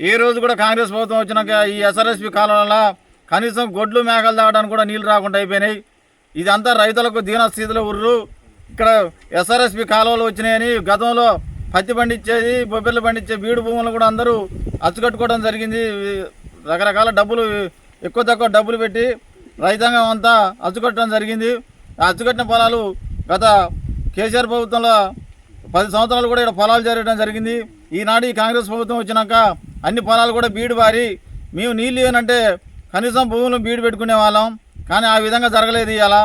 ఏ రోజు కూడా కాంగ్రెస్ ప్రభుత్వం వచ్చినాక ఈ ఎస్ఆర్ఎస్పి కాలంలో కనీసం గొడ్లు మేకలు తాగడానికి కూడా నీళ్ళు రాకుండా అయిపోయినాయి. ఇదంతా రైతులకు దీన స్థితిలో ఉర్రు. ఇక్కడ ఎస్ఆర్ఎస్పి కాలువలు వచ్చినాయని గతంలో పత్తి పండించేది, బొబ్బెర్లు పండించే బీడు భూములు కూడా అందరూ అచ్చుకట్టుకోవడం జరిగింది. రకరకాల డబ్బులు ఎక్కువ తక్కువ డబ్బులు పెట్టి రైతాంగం అంతా అచ్చుకట్టడం జరిగింది. ఆ అచ్చుకట్టిన పొలాలు గత కేసీఆర్ ప్రభుత్వంలో 10 సంవత్సరాలు కూడా ఇక్కడ పొలాలు జరగడం జరిగింది. ఈనాడు ఈ కాంగ్రెస్ ప్రభుత్వం వచ్చినాక అన్ని పొలాలు కూడా బీడు బారి మేము నీళ్ళు ఏనంటే కనీసం భూములు బీడు పెట్టుకునే వాళ్ళం. కానీ ఆ విధంగా జరగలేదు. ఇలా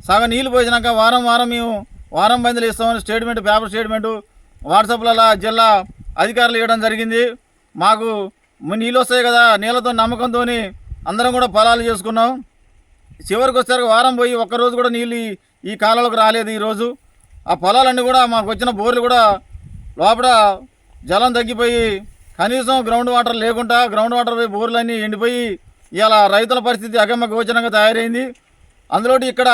సగం నీళ్ళు పోసినాక మేము వారం బందులు ఇస్తామని పేపర్ స్టేట్మెంటు వాట్సాప్లలో జిల్లా అధికారులు ఇవ్వడం జరిగింది. మాకు నీళ్ళు వస్తాయి కదా, నీళ్ళతో నమ్మకంతో అందరం కూడా పొలాలు చేసుకున్నాం. చివరికి వచ్చేసరికి వారం పోయి ఒక్కరోజు కూడా నీళ్ళు ఈ కాలంలోకి రాలేదు. ఈరోజు ఆ పొలాలన్నీ కూడా మాకు వచ్చిన బోర్లు కూడా లోపల జలం తగ్గిపోయి కనీసం గ్రౌండ్ వాటర్ లేకుండా గ్రౌండ్ వాటర్ బోర్లన్నీ ఎండిపోయి ఇలా రైతుల పరిస్థితి అగమ్య గోచరంగా తయారైంది. అందులోటి ఇక్కడ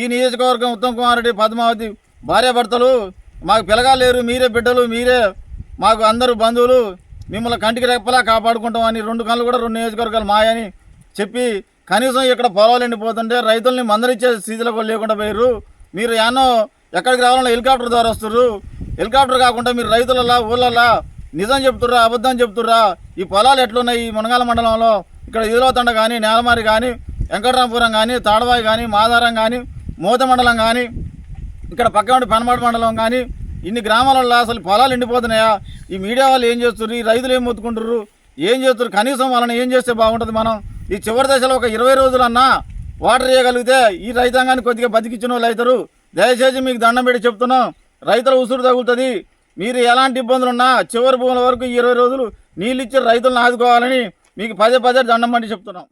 ఈ నియోజకవర్గం ఉత్తమ్ కుమార్ రెడ్డి, పద్మావతి భార్యాభర్తలు మాకు పిల్లగాలు లేరు, మీరే బిడ్డలు, మీరే మాకు అందరూ బంధువులు, మిమ్మల్ని కంటికి రెప్పలా కాపాడుకుంటామని 2 కళ్ళు కూడా 2 నియోజకవర్గాలు మాయని చెప్పి కనీసం ఇక్కడ పొలాలు ఎండిపోతుంటే రైతుల్ని మందలిచ్చే స్థితిలో కూడా లేకుండా పోయారు. మీరు యానో ఎక్కడికి రావాలన్నా హెలికాప్టర్ ద్వారా వస్తుర్రు. హెలికాప్టర్ కాకుండా మీరు రైతులలా ఊళ్ళల్లా నిజం చెప్తుర్రా అబద్ధం చెప్తుర్రా? ఈ పొలాలు ఎట్లున్నాయి? ఈ మునగాల మండలంలో ఇక్కడ ఇదిలోతండ కానీ, నేలమారి కానీ, వెంకటరామపురం కానీ, తాడవాయి కానీ, మాదారం కానీ, మోత మండలం కానీ, ఇక్కడ పక్కన పనమాడు మండలం కానీ ఇన్ని గ్రామాలలో అసలు పొలాలు ఎండిపోతున్నాయా? ఈ మీడియా వాళ్ళు ఏం చేస్తుర్రు? ఈ రైతులు ఏం మొత్తుకుంటుర్రు? ఏం చేస్తున్నారు? కనీసం వాళ్ళని ఏం చేస్తే బాగుంటుంది? మనం ఈ చివరి దశలో ఒక 20 రోజులన్నా వాటర్ చేయగలిగితే ఈ రైతాంగాన్ని కొద్దిగా బతికించిన వాళ్ళు అవుతారు. దయచేసి మీకు దండం పెట్టి చెప్తున్నాం, రైతుల ఉసురు తగులుతుంది. మీరు ఎలాంటి ఇబ్బందులున్నా చివరి భూముల వరకు 20 రోజులు నీళ్ళు ఇచ్చి రైతులను ఆదుకోవాలని మీకు పదే దండం పెట్టి చెప్తున్నాం.